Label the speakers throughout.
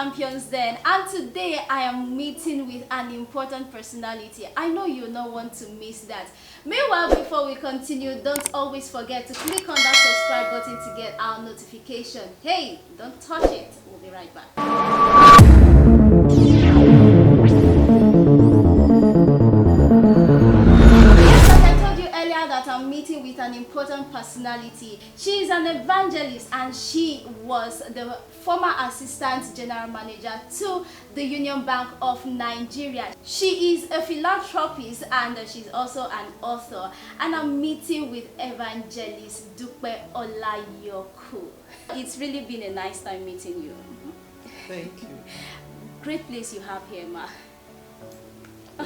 Speaker 1: champions then, and today I am meeting with an important personality. I know you not want to miss that. Meanwhile, before we continue, don't always forget to click on that subscribe button to get our notification. Hey, don't touch it. We'll be right back. That I'm meeting with an important personality. She is an evangelist and she was the former assistant general manager to the Union Bank of Nigeria. She is a philanthropist and she's also an author, and I'm meeting with evangelist Dupe Olayoku. It's really been a nice time meeting you.
Speaker 2: Thank you.
Speaker 1: Great place you have here, ma.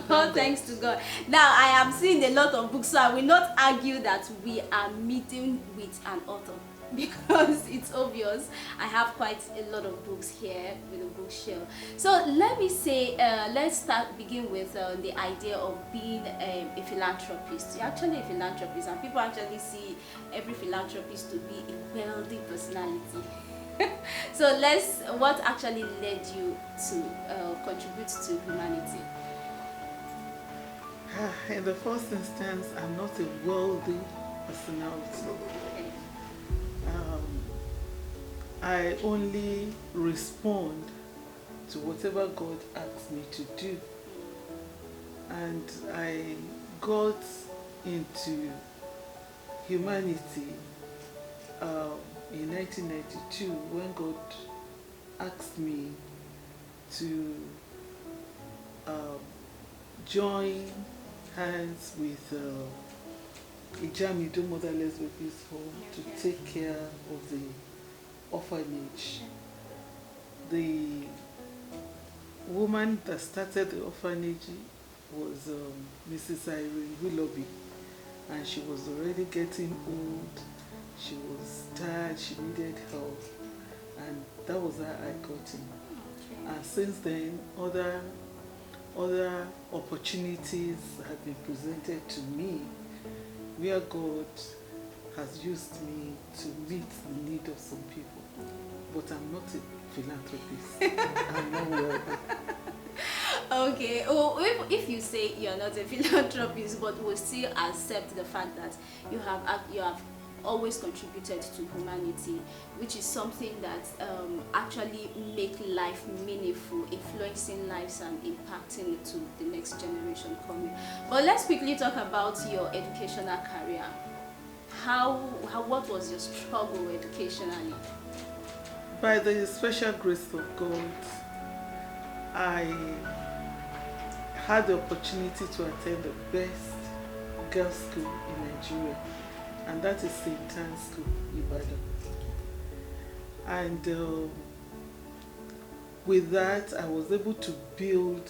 Speaker 1: Oh, thanks to God. Now, I am seeing a lot of books, so I will not argue that we are meeting with an author because it's obvious. I have quite a lot of books here with a bookshelf. So let me say, let's begin with the idea of being a philanthropist. You're actually a philanthropist, and people actually see every philanthropist to be a wealthy personality. So what actually led you to contribute to humanity?
Speaker 2: In the first instance, I'm not a wealthy personality. I only respond to whatever God asks me to do. And I got into humanity in 1992 when God asked me to join hands with Ijamido Motherless Babies Home to take care of the orphanage. The woman that started the orphanage was Mrs. Irene Willoughby, and she was already getting old. She was tired, she needed help, and that was how I got in. And since then, other opportunities have been presented to me where God has used me to meet the need of some people. But I'm not a philanthropist. I'm not wealthy.
Speaker 1: Okay. Oh, if you say you're not a philanthropist, but we'll still accept the fact that you have always contributed to humanity, which is something that actually make life meaningful, influencing lives and impacting to the next generation coming. But let's quickly talk about your educational career. What was your struggle educationally?
Speaker 2: By the special grace of God, I had the opportunity to attend the best girls' school in Nigeria, and that is St. Anne's School, Ibadan. And with that, I was able to build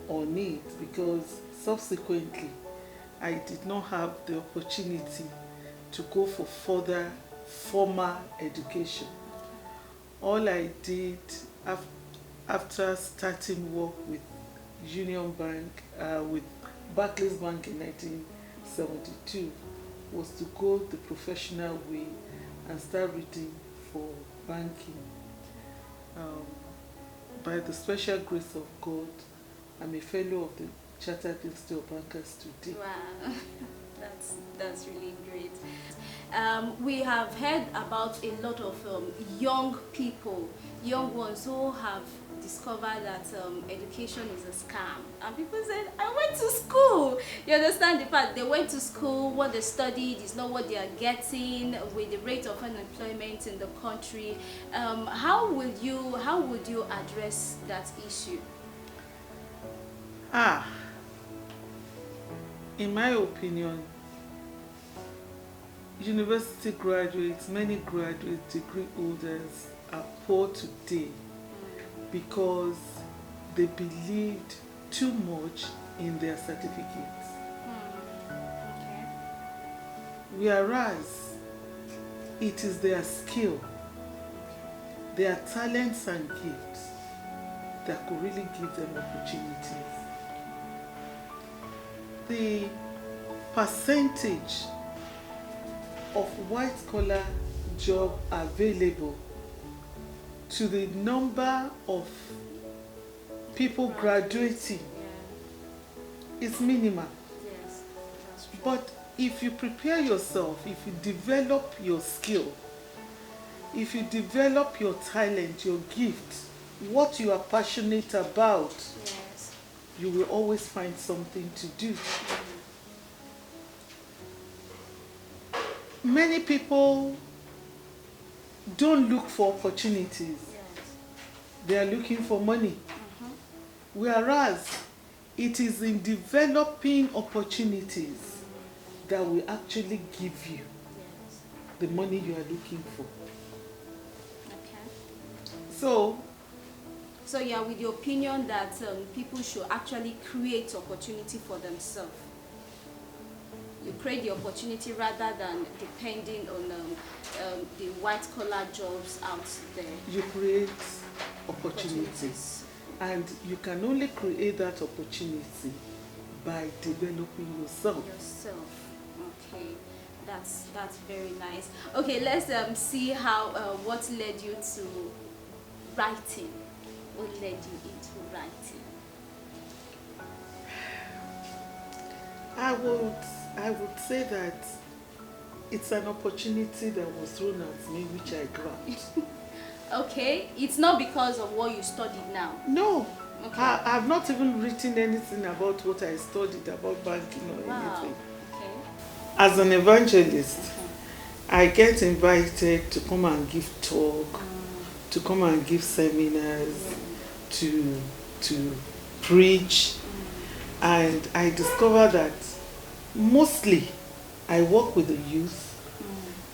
Speaker 2: on it because subsequently, I did not have the opportunity to go for further formal education. All I did after starting work with Union Bank, with Barclays Bank in 1972, was to go the professional way and start reading for banking. By the special grace of God, I'm a fellow of the Chartered Institute of Bankers today.
Speaker 1: Wow, that's really great. We have heard about a lot of young people, young ones who have discovered that education is a scam, and people said, I went to school. You understand the part? They went to school, what they studied is not what they are getting with the rate of unemployment in the country. How would you address that issue?
Speaker 2: In my opinion, university graduates, many graduate degree holders are poor today because they believed too much in their certificates.
Speaker 1: Okay.
Speaker 2: Whereas it is their skill, their talents and gifts that could really give them opportunities. The percentage of white-collar job available to the number of people graduating, is minimal.
Speaker 1: Yes, that's true.
Speaker 2: But if you prepare yourself, if you develop your skill, if you develop your talent, your gift, what you are passionate about,
Speaker 1: Yes.
Speaker 2: you will always find something to do. Many people don't look for opportunities.
Speaker 1: Yes.
Speaker 2: They are looking for money. Whereas it is in developing opportunities that will actually give you
Speaker 1: Yes.
Speaker 2: the money you are looking for.
Speaker 1: Okay.
Speaker 2: So
Speaker 1: So you are with the opinion that people should actually create opportunity for themselves. You create the opportunity rather than depending on the white collar jobs out there.
Speaker 2: you create opportunities. And you can only create that opportunity by developing yourself.
Speaker 1: Okay, that's very nice. Okay, let's see how what led you to writing. What led you into writing?
Speaker 2: I would say that it's an opportunity that was thrown at me, which I grabbed.
Speaker 1: Okay, it's not because of what you studied now.
Speaker 2: No,
Speaker 1: Okay.
Speaker 2: I've not even written anything about what I studied about banking or anything.
Speaker 1: Okay.
Speaker 2: As an evangelist, I get invited to come and give talk, to come and give seminars, to preach, and I discover that mostly I work with the youth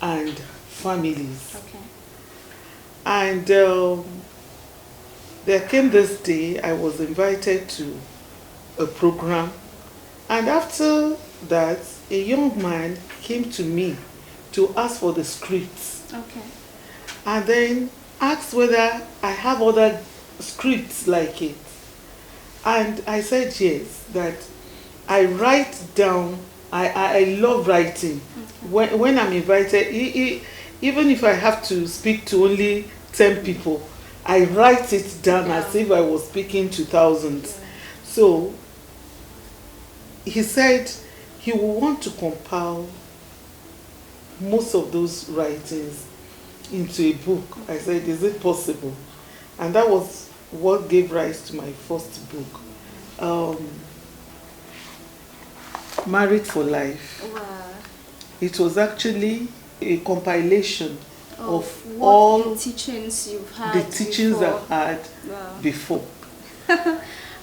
Speaker 2: and families.
Speaker 1: Okay.
Speaker 2: And there came this day I was invited to a program, and after that a young man came to me to ask for the scripts.
Speaker 1: Okay.
Speaker 2: And then asked whether I have other scripts like it. And I said yes, that I write down, I love writing.
Speaker 1: Okay.
Speaker 2: When I'm invited, even if I have to speak to only 10 people, I write it down as if I was speaking to thousands. So he said he will want to compile most of those writings into a book. I said, is it possible? And that was what gave rise to my first book, Married for Life.
Speaker 1: Wow.
Speaker 2: It was actually a compilation of
Speaker 1: what
Speaker 2: all
Speaker 1: the teachings you've had.
Speaker 2: the teachings
Speaker 1: before.
Speaker 2: I've had before.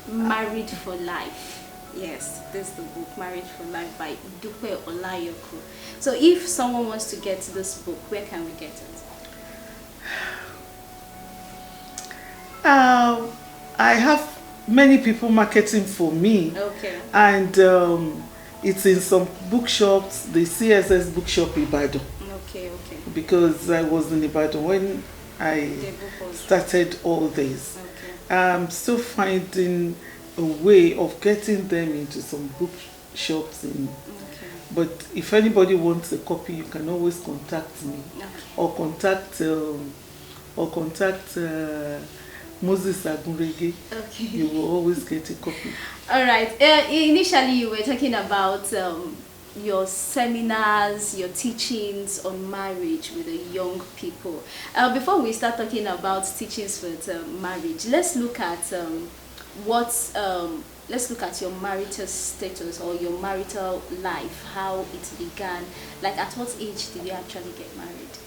Speaker 1: Married for Life. Yes, this is the book, Married for Life by Dupe Olayoku. So if someone wants to get this book, where can we get it?
Speaker 2: I have many people marketing for me.
Speaker 1: Okay.
Speaker 2: And it's in some bookshops, the CSS bookshop Ibadan.
Speaker 1: Okay.
Speaker 2: Because I was in Ibadan when I started all this.
Speaker 1: Okay.
Speaker 2: I'm still finding a way of getting them into some bookshops. But if anybody wants a copy, you can always contact me.
Speaker 1: Okay.
Speaker 2: Or contact Moses Agunrege.
Speaker 1: Okay.
Speaker 2: You will always get a copy.
Speaker 1: All right. Initially, you were talking about your seminars, your teachings on marriage with the young people. Before we start talking about teachings with marriage, let's look at let's look at your marital status or your marital life, how it began. Like, at what age did you actually get married?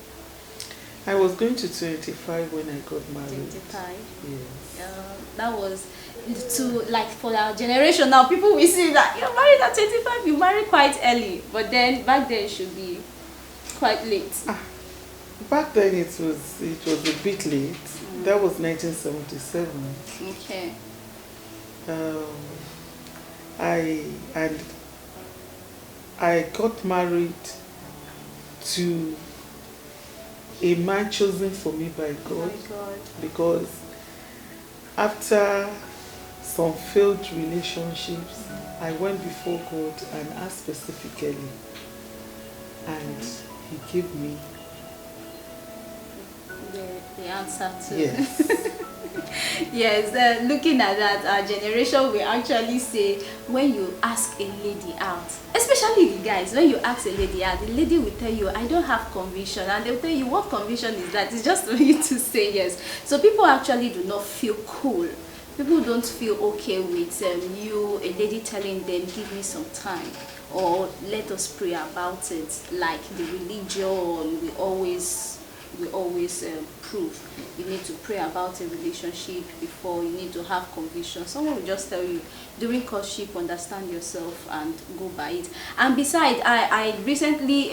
Speaker 2: I was going to 25 when I got married.
Speaker 1: 25.
Speaker 2: Yes.
Speaker 1: That was for our generation now. People will see that you're married at 25. You married quite early, but then back then it should be quite late.
Speaker 2: Back then it was a bit late. That was 1977.
Speaker 1: Okay.
Speaker 2: I got married to a man chosen for me by God, because after some failed relationships, I went before God and asked specifically, and He gave me
Speaker 1: the answer to.
Speaker 2: Yes.
Speaker 1: Yes, looking at that, our generation will actually say when you ask a lady out, especially the guys, when you ask a lady out, the lady will tell you, I don't have conviction, and they'll tell you, what conviction is that? It's just for you to say yes. So people actually do not feel cool. People don't feel okay with you, a lady telling them, give me some time, or let us pray about it, like the religion we always prove. You need to pray about a relationship before, you need to have conviction. Someone will just tell you during courtship, understand yourself and go by it. And besides, I recently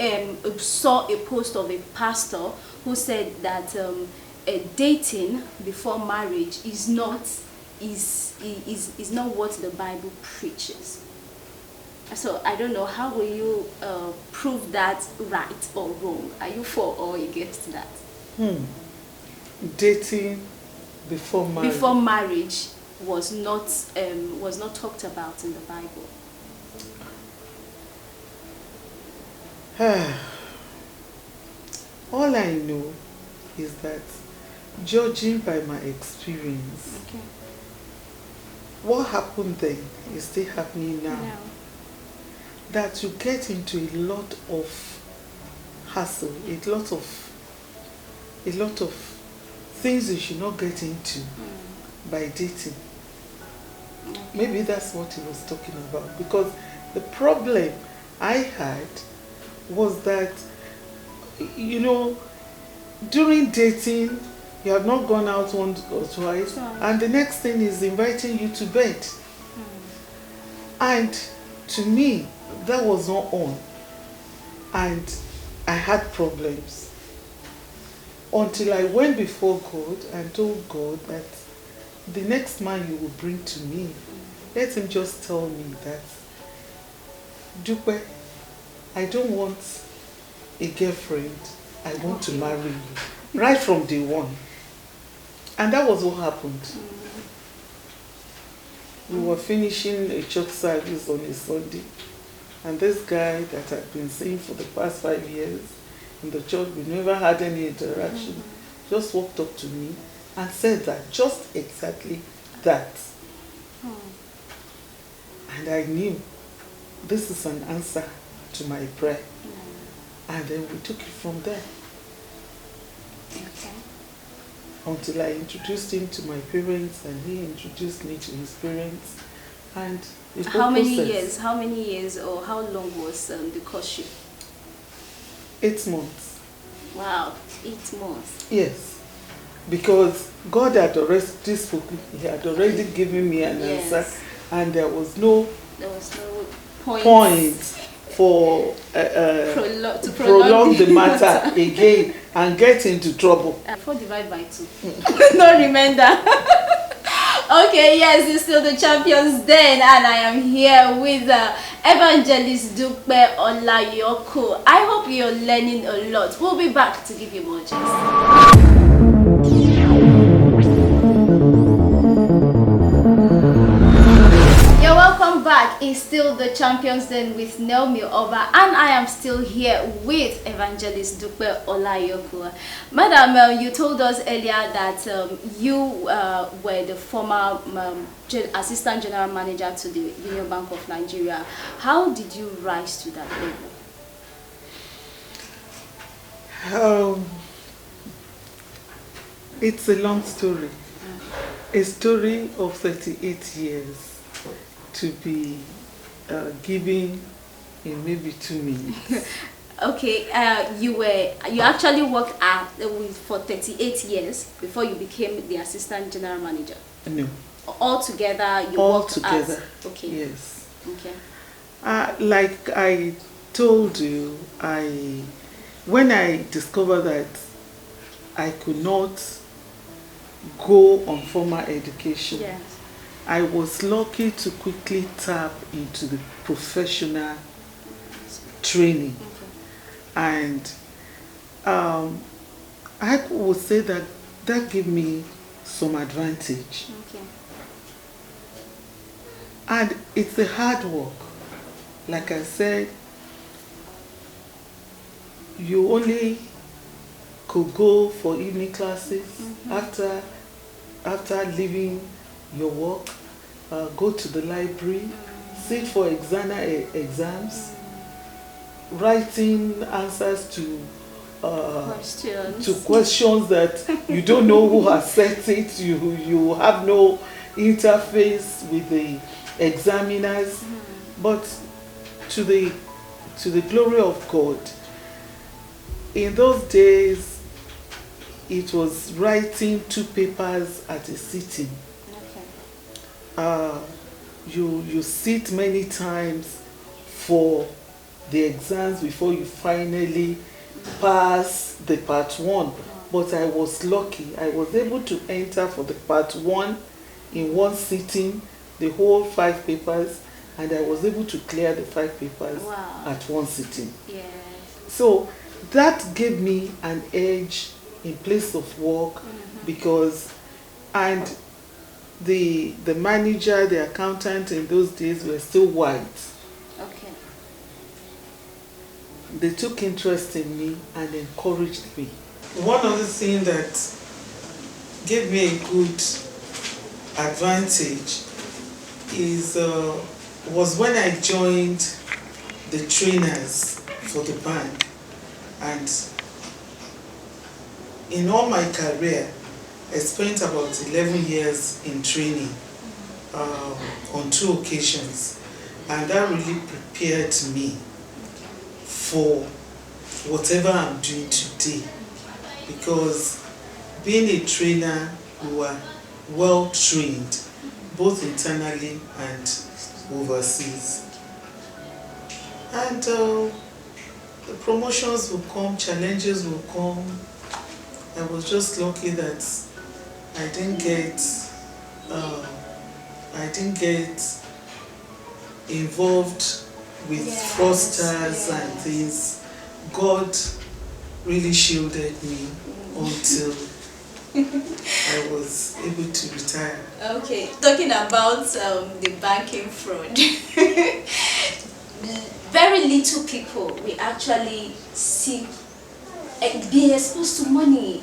Speaker 1: saw a post of a pastor who said that dating before marriage is not what the Bible preaches. So I don't know, how will you prove that right or wrong? Are you for or against that?
Speaker 2: Dating before marriage.
Speaker 1: Before marriage was not talked about in the Bible.
Speaker 2: All I know is that, judging by my experience,
Speaker 1: Okay.
Speaker 2: what happened then is still happening now.
Speaker 1: No.
Speaker 2: That you get into a lot of hassle, a lot of things you should not get into by dating.
Speaker 1: Okay.
Speaker 2: Maybe that's what he was talking about. Because the problem I had was that, you know, during dating, you have not gone out once or twice, and the next thing is inviting you to bed. And to me, that was not on. And I had problems. Until I went before God and told God that the next man you will bring to me, let him just tell me that, Dupe, I don't want a girlfriend, I want to marry you. Right from day one. And that was what happened. We were finishing a church service on a Sunday, and this guy that I'd been seeing for the past 5 years in the church, we never had any interaction, just walked up to me and said that, just exactly that. And I knew this is an answer to my prayer. And then we took it from there.
Speaker 1: Okay.
Speaker 2: Until I introduced him to my parents and he introduced me to his parents. And the whole
Speaker 1: How many
Speaker 2: process,
Speaker 1: years? How many years or how long was the courtship?
Speaker 2: 8 months.
Speaker 1: Wow, 8 months.
Speaker 2: Yes. Because God had already spoken, he had already given me an
Speaker 1: Yes.
Speaker 2: answer, and there was no
Speaker 1: point
Speaker 2: for
Speaker 1: to
Speaker 2: prolong the matter again and get into trouble.
Speaker 1: 4 divided by 2. No remainder. Okay, yes, it's still the Champions Den, and I am here with Evangelist Dupe Olayoku. I hope you're learning a lot. We'll be back to give you more gist. You're welcome back. It's still the Champions Den with Naomi Oba, and I am still here with Evangelist Dupe Olayoku. Madam, you told us earlier that you were the former Assistant General Manager to the Union Bank of Nigeria. How did you rise to that level?
Speaker 2: It's a long story. A story of 38 years to be given in maybe 2 minutes.
Speaker 1: Okay, you actually worked for 38 years before you became the Assistant General Manager.
Speaker 2: No.
Speaker 1: Altogether, you
Speaker 2: All
Speaker 1: worked
Speaker 2: together.
Speaker 1: as... Okay.
Speaker 2: Yes.
Speaker 1: Okay.
Speaker 2: Like I told you, when I discovered that I could not go on formal education,
Speaker 1: Yes.
Speaker 2: I was lucky to quickly tap into the professional training.
Speaker 1: Okay.
Speaker 2: And I would say that gave me some advantage.
Speaker 1: Okay.
Speaker 2: And it's a hard work. Like I said, you only could go for evening classes after leaving your work, go to the library, sit for exams, writing answers to questions that you don't know who has set it. You have no interface with the examiners, but to the glory of God, in those days it was writing 2 papers at a sitting.
Speaker 1: Okay.
Speaker 2: You sit many times for the exams before you finally pass the part 1. But I was lucky. I was able to enter for the part 1 in one sitting, the whole 5 papers, and I was able to clear the 5 papers at one sitting.
Speaker 1: Yes.
Speaker 2: So that gave me an edge in place of work, because, and the manager, the accountant in those days were still white.
Speaker 1: Okay.
Speaker 2: They took interest in me and encouraged me. One of the things that gave me a good advantage was when I joined the trainers for the band. And in all my career, I spent about 11 years in training on 2 occasions, and that really prepared me for whatever I'm doing today, because being a trainer, we were well trained both internally and overseas, and the promotions will come, challenges will come. I was just lucky that I didn't get involved with fraudsters and things. God really shielded me until I was able to retire.
Speaker 1: Okay, talking about the banking fraud. Very little people will actually see be exposed to money,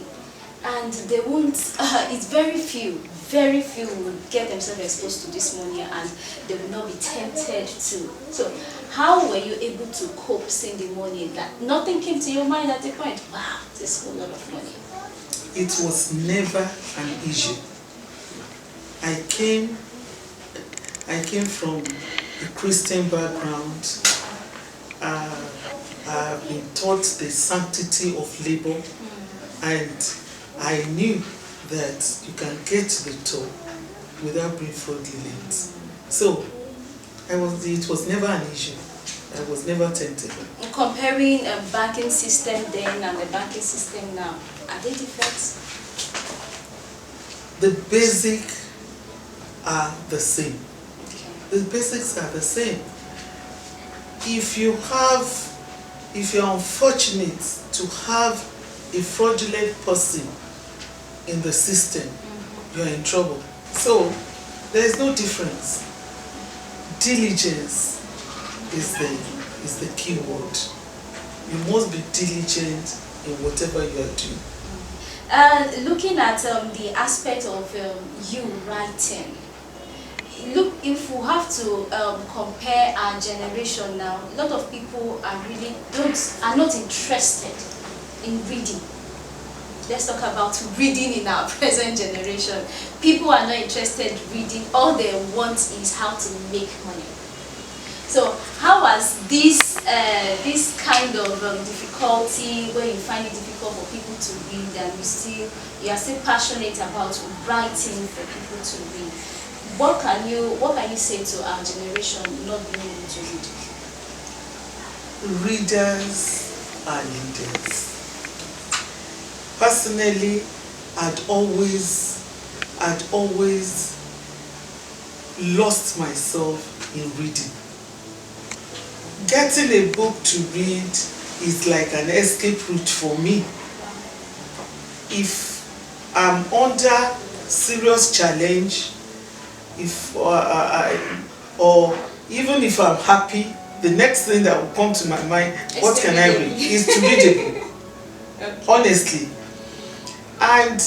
Speaker 1: and they won't. It's very few will get themselves exposed to this money, and they will not be tempted to. So, how were you able to cope seeing the money that nothing came to your mind at the point? Wow, this is a lot of money.
Speaker 2: It was never an issue. I came from a Christian background. I've been taught the sanctity of labor, and I knew that you can get to the top without being fraudulent. So it was never an issue. I was never tempted.
Speaker 1: Comparing a banking system then and the banking system now, are they different?
Speaker 2: The basics are the same.
Speaker 1: Okay.
Speaker 2: The basics are the same. If you're unfortunate to have a fraudulent person in the system, you're in trouble. So there is no difference. Diligence is the key word. You must be diligent in whatever you are doing.
Speaker 1: Looking at the aspect of you writing, look, if we have to compare our generation now, a lot of people are not interested in reading. Let's talk about reading in our present generation. People are not interested in reading. All they want is how to make money. So how has this kind of difficulty, where you find it difficult for people to read, and you are still passionate about writing for people to read, what can you say to our generation not being able to read?
Speaker 2: Readers are leaders. Personally, I'd always lost myself in reading. Getting a book to read is like an escape route for me. If I'm under serious challenge, or even if I'm happy, the next thing that will come to my mind, what can I read, is to read a book. Okay. Honestly, And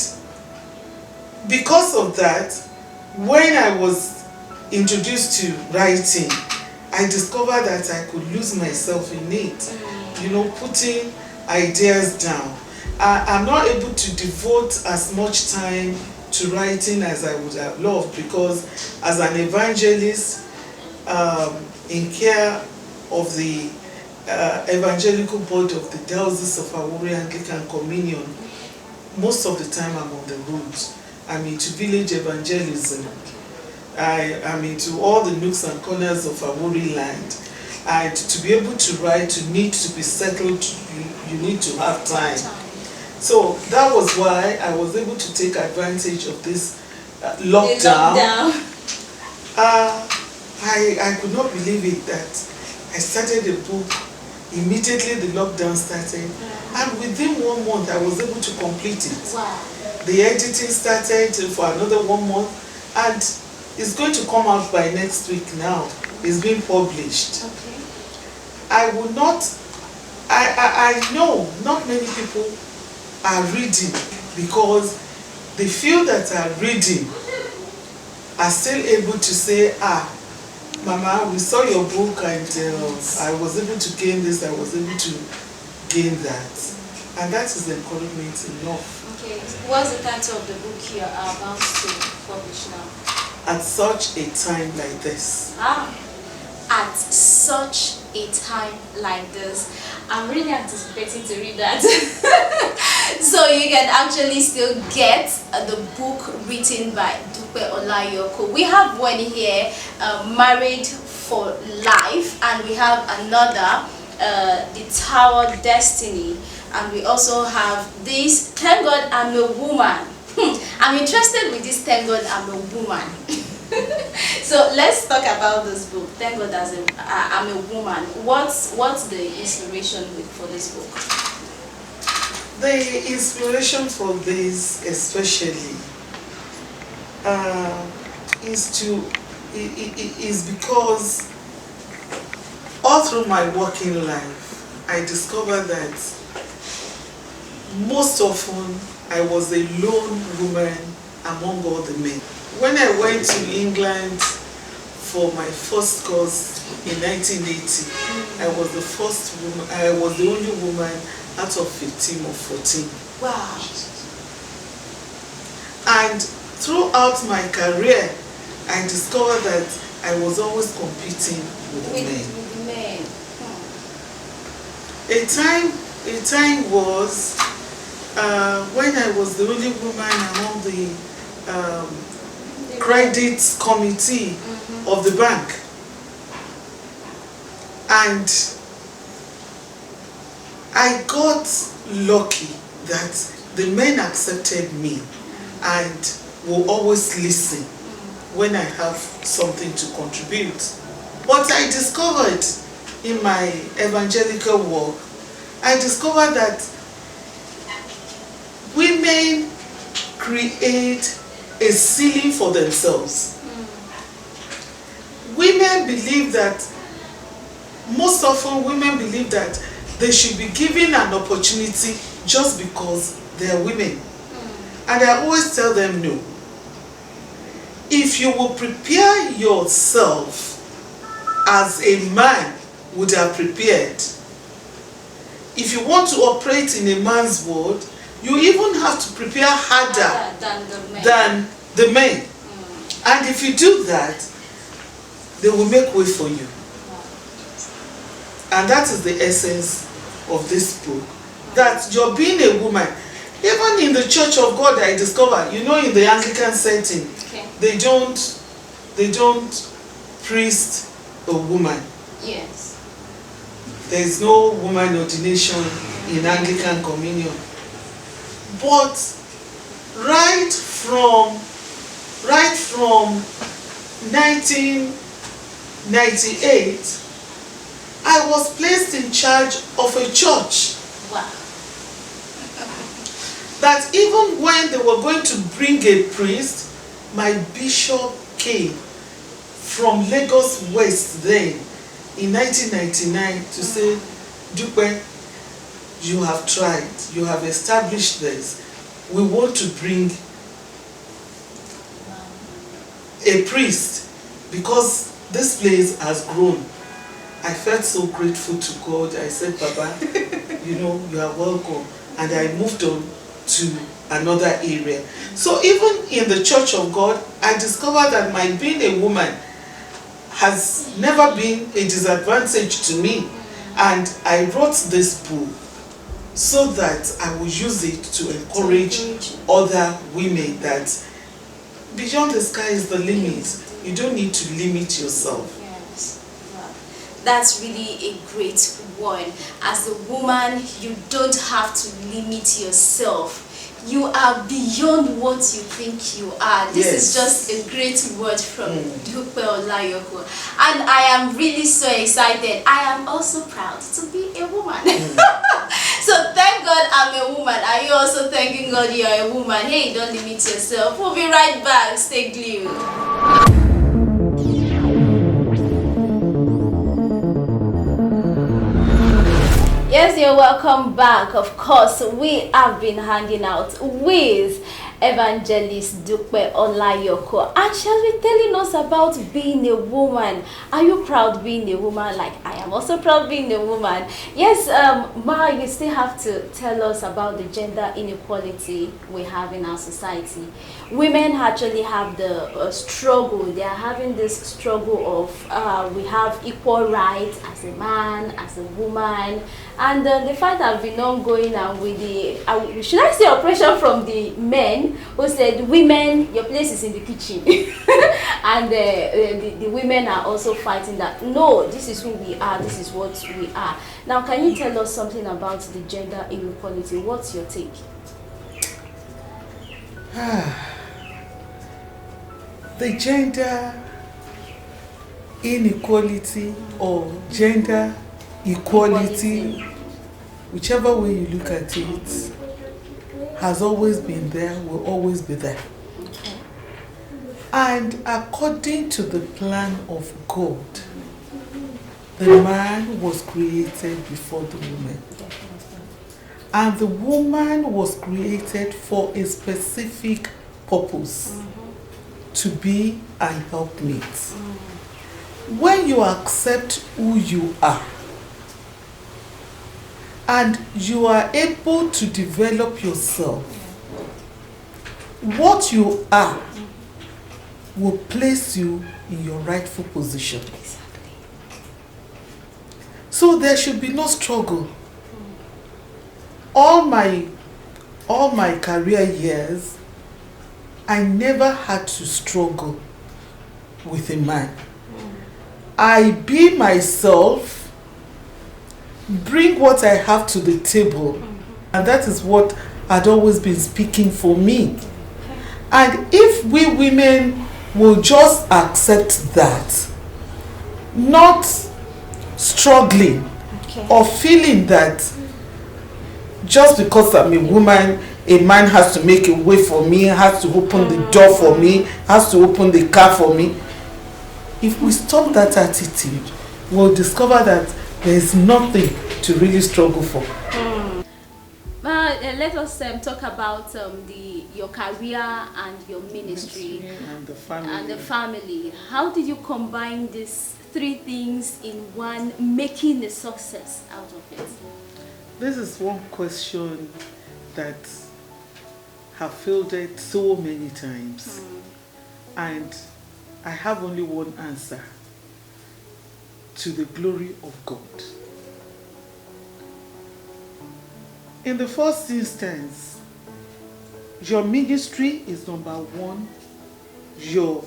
Speaker 2: because of that, when I was introduced to writing, I discovered that I could lose myself in it, you know, putting ideas down. I'm not able to devote as much time to writing as I would have loved, because as an evangelist, in care of the evangelical board of the Diocese of Awuri Anglican Communion, most of the time I'm on the road. I'm into village evangelism. I'm into all the nooks and corners of Awuri land. And to be able to write, you need to be settled, you need to have time. So that was why I was able to take advantage of this lockdown. I could not believe it that I started a book, immediately the lockdown started, and within 1 month I was able to complete it.
Speaker 1: Wow.
Speaker 2: The editing started for another 1 month, and it's going to come out by next week now. It's being published.
Speaker 1: Okay.
Speaker 2: I will not, I know not many people are reading, because the few that are reading are still able to say, Mama, we saw your book and I was able to gain this, I was able to gain that. And that is encouragement enough.
Speaker 1: Okay, what's the title of the book you are about to publish now?
Speaker 2: At such a time like this.
Speaker 1: At such a time like this. I'm really anticipating to read that. So you can actually still get the book written by Dupe Olayoku. We have one here, Married for Life, and we have another, The Tower Destiny, and we also have this, Thank God I'm a Woman. I'm interested with this, Thank God I'm a Woman. So let's talk about this book, Thank God I'm a Woman. What's the inspiration for this book?
Speaker 2: The inspiration for this especially is because all through my working life I discovered that most often I was a lone woman among all the men. When I went to England for my first course in 1980, I was the first woman, I was the only woman out of a team of 14.
Speaker 1: Wow.
Speaker 2: And throughout my career, I discovered that I was always competing with men.
Speaker 1: With men.
Speaker 2: A time was when I was the only woman among the credit committee of the bank. And I got lucky that the men accepted me and will always listen when I have something to contribute. But I discovered in my evangelical work, I discovered that women create a ceiling for themselves. Women believe that, most often women believe that they should be given an opportunity just because they are women. And I always tell them no. If you will prepare yourself as a man would have prepared, if you want to operate in a man's world, you even have to prepare harder than the men. And if you do that, they will make way for you. And that is the essence of this book. That you're being a woman. Even in the Church of God, I discovered, you know, in the Anglican setting, they don't priest a woman.
Speaker 1: Yes.
Speaker 2: There is no woman ordination in Anglican Communion. But right from 1998, I was placed in charge of a church.
Speaker 1: Wow.
Speaker 2: That even when they were going to bring a priest, my bishop came from Lagos West then in 1999 to say, Dupe, you have tried, you have established this, we want to bring a priest, because this place has grown. I felt so grateful to God. I said, Baba, you are welcome. And I moved on to another area. So even in the Church of God, I discovered that my being a woman has never been a disadvantage to me. And I wrote this book so that I will use it to encourage other women that beyond the sky is the limit. You don't need to limit yourself.
Speaker 1: Yes. Wow. That's really a great one. As a woman, you don't have to limit yourself. You are beyond what you think you are. This is just a great word from Dupe Olayoku. And I am really so excited. I am also proud to be a woman. So thank God I'm a woman. Are you also thanking God you are a woman? Hey, don't limit yourself. We'll be right back. Stay glued. Yes, you're welcome back. Of course, we have been hanging out with Evangelist Dupe Olayoku, and she'll be telling us about being a woman. Are you proud being a woman? Like I am also proud being a woman. Yes, Ma, you still have to tell us about the gender inequality we have in our society. Women actually have the struggle. They are having this struggle of we have equal rights as a man, as a woman. And the fight has been ongoing, and with the, should I say operation from the men who said, women, your place is in the kitchen. And the women are also fighting that, no, this is who we are, this is what we are. Now, can you tell us something about the gender inequality? What's your take?
Speaker 2: The gender inequality or gender equality, whichever way you look at it, has always been there, will always be there.
Speaker 1: Okay.
Speaker 2: And according to the plan of God, the man was created before the woman. And the woman was created for a specific purpose, to be a helpmate. When you accept who you are, and you are able to develop yourself, what you are will place you in your rightful position.
Speaker 1: Exactly.
Speaker 2: So there should be no struggle. All my career years, I never had to struggle with a man. I be myself, bring what I have to the table, and that is what had always been speaking for me. And if we women will just accept that, not struggling or feeling that just because I'm a woman, a man has to make a way for me, has to open the door for me, has to open the car for me. If we stop that attitude, we'll discover that there is nothing to really struggle for.
Speaker 1: Let us talk about your career and your ministry
Speaker 2: and the family.
Speaker 1: And the family. How did you combine these three things in one, making a success out of it?
Speaker 2: This is one question that have fielded so many times, and I have only one answer: to the glory of God. In the first instance, your ministry is number one, your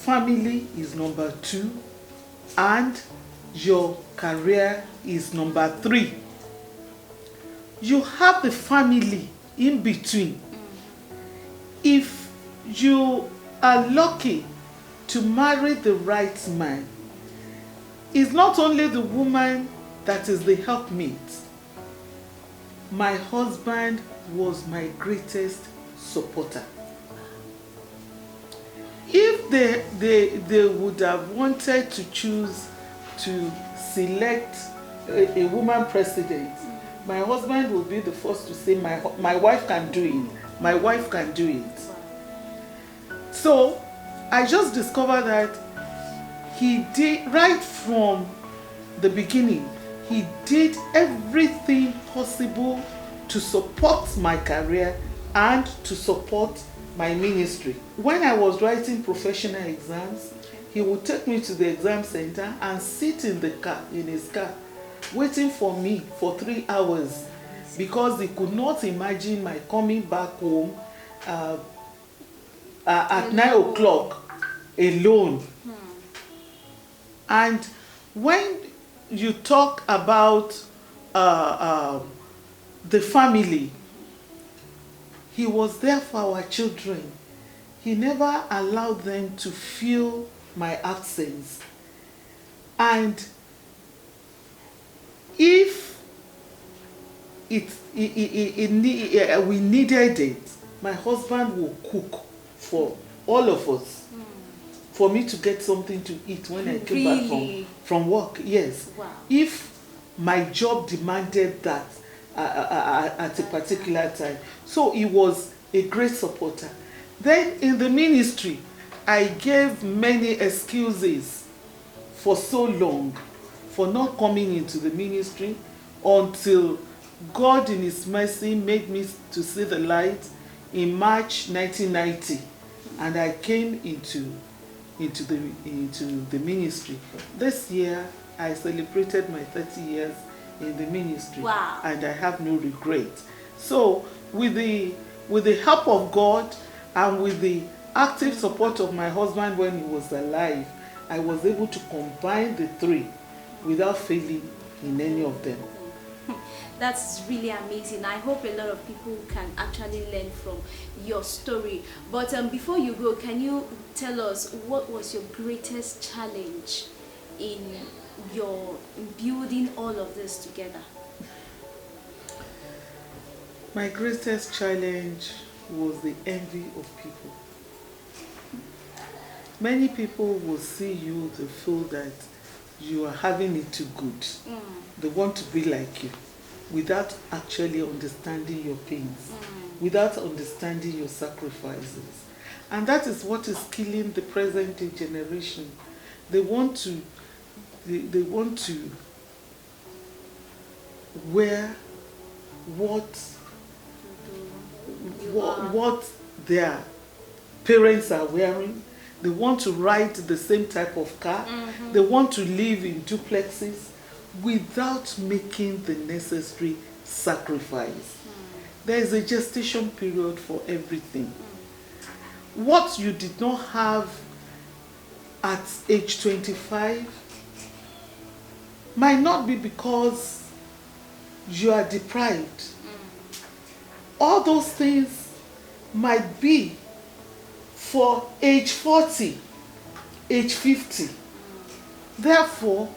Speaker 2: family is number two, and your career is number three. You have the family in between. If you are lucky to marry the right man, it's not only the woman that is the helpmate. My husband was my greatest supporter. If they would have wanted to choose to select a woman president, my husband will be the first to say, my wife can do it. My wife can do it. So I just discovered that he did, right from the beginning, he did everything possible to support my career and to support my ministry. When I was writing professional exams, he would take me to the exam center and sit in the car, in his car, waiting for me for 3 hours, because he could not imagine my coming back home at 9 o'clock alone. And when you talk about the family, he was there for our children. He never allowed them to feel my absence. And if we needed it, my husband will cook for all of us, for me to get something to eat when I came back from work. Yes.
Speaker 1: Wow.
Speaker 2: If my job demanded that at a particular time. So he was a great supporter. Then in the ministry, I gave many excuses for so long for not coming into the ministry until God in his mercy made me to see the light in March 1990, and I came into the ministry. This year I celebrated my 30 years in the ministry.
Speaker 1: Wow.
Speaker 2: And I have no regret. So with the help of God and with the active support of my husband when he was alive, I was able to combine the three without failing in any of them.
Speaker 1: That's really amazing. I hope a lot of people can actually learn from your story. But before you go, can you tell us what was your greatest challenge in building all of this together?
Speaker 2: My greatest challenge was the envy of people. Many people will see you, they feel that you are having it too good. They want to be like you without actually understanding your pains, without understanding your sacrifices. And that is what is killing the present day generation. They want to wear what their parents are wearing. They want to ride the same type of car. They want to live in duplexes without making the necessary sacrifice. There is a gestation period for everything. What you did not have at age 25 might not be because you are deprived. All those things might be for age 40, age 50. Therefore,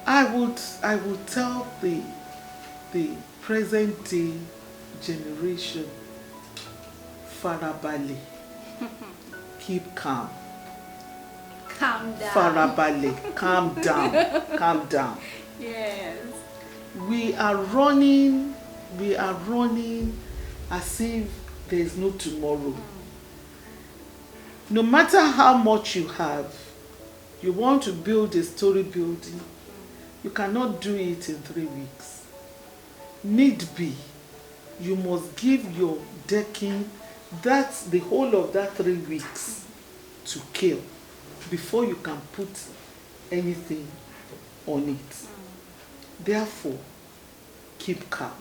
Speaker 2: I would tell the present day generation, farabale, keep calm.
Speaker 1: Calm down.
Speaker 2: Farabale, calm down, calm down.
Speaker 1: Yes.
Speaker 2: We are running as if there is no tomorrow. No matter how much you have, you want to build a story building, you cannot do it in 3 weeks. Need be, you must give your decking the whole of that 3 weeks to kill before you can put anything on it. Therefore, keep calm.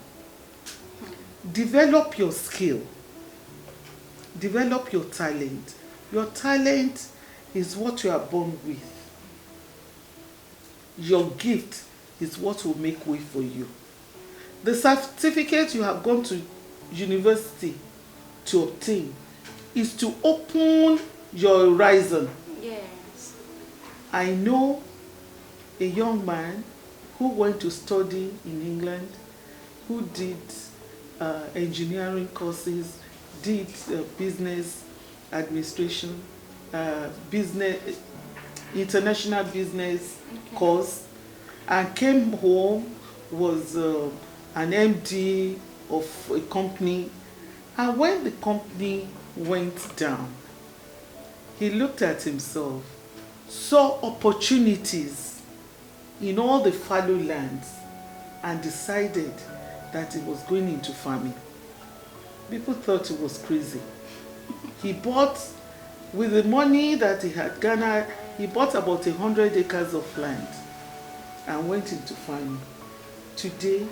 Speaker 2: Develop your skill. Develop your talent. Your talent is what you are born with. Your gift is what will make way for you. The certificate you have gone to university to obtain is to open your horizon.
Speaker 1: Yes.
Speaker 2: I know a young man who went to study in England, who did engineering courses, did business administration, international business course, and came home, was an MD of a company, And when the company went down, he looked at himself, saw opportunities in all the fallow lands, and decided that he was going into farming. People thought he was crazy. He bought, with the money that he had garnered, he bought about 100 acres of land and went into farming. Today,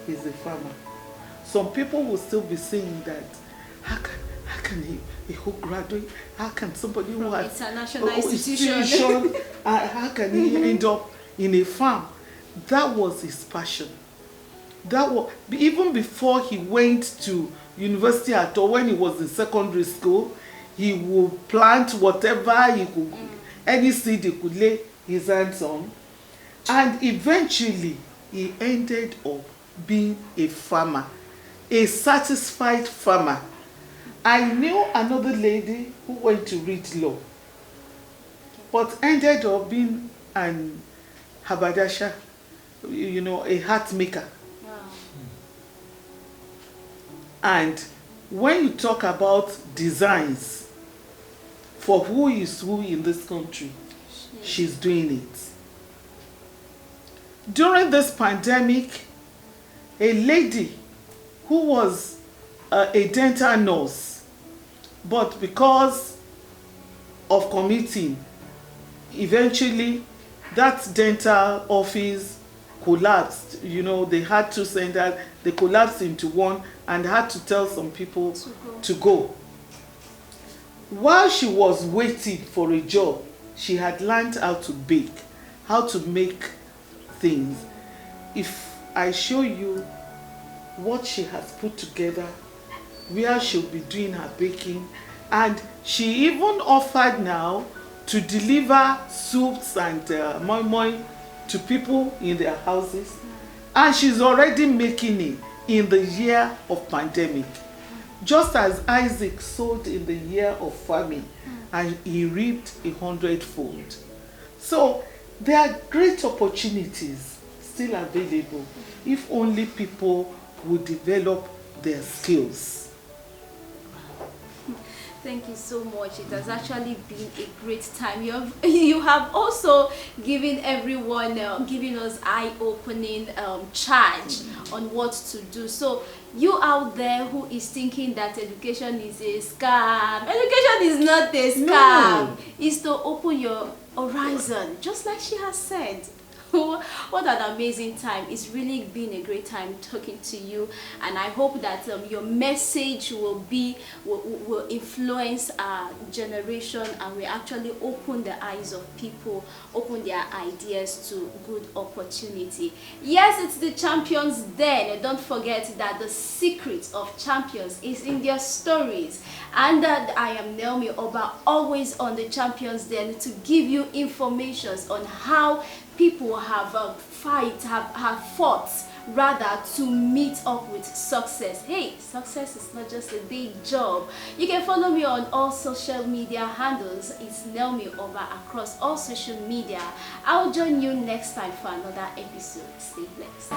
Speaker 2: he's a farmer. Some people will still be saying that, how can a whole graduate, how can somebody who has
Speaker 1: international institution,
Speaker 2: how can he end up in a farm? That was his passion. That was, even before he went to university at all, when he was in secondary school, he would plant whatever he could, any seed he could lay his hands on. And eventually, he ended up being a farmer, a satisfied farmer. I knew another lady who went to read law, but ended up being an haberdasher, a hat maker.
Speaker 1: Wow.
Speaker 2: And when you talk about designs for who is who in this country, she's doing it. During this pandemic, a lady who was a dental nurse, but because of commuting, eventually that dental office collapsed. They had to send that, they collapsed into one and had to tell some people to go. While she was waiting for a job, she had learned how to bake, how to make things. If I show you what she has put together, where she'll be doing her baking, and she even offered now to deliver soups and moi moi to people in their houses, and she's already making it in the year of pandemic, just as Isaac sowed in the year of famine and he reaped 100-fold. So there are great opportunities still available if only people would develop their skills.
Speaker 1: Thank you so much. It has actually been a great time. You have also given everyone, giving us eye-opening charge on what to do. So you out there who is thinking that education is a scam, education is not a scam. No. It's to open your horizon, just like she has said. What an amazing time. It's really been a great time talking to you, and I hope that your message will influence our generation and will actually open the eyes of people, open their ideas to good opportunity. Yes, it's the Champions Den, and don't forget that the secret of champions is in their stories. And I am Naomi Oba, always on the Champions Den to give you information on how people have fought rather to meet up with success. Hey, success is not just a day job. You can follow me on all social media handles. It's Naomi Oba across all social media. I'll join you next time for another episode. Stay blessed.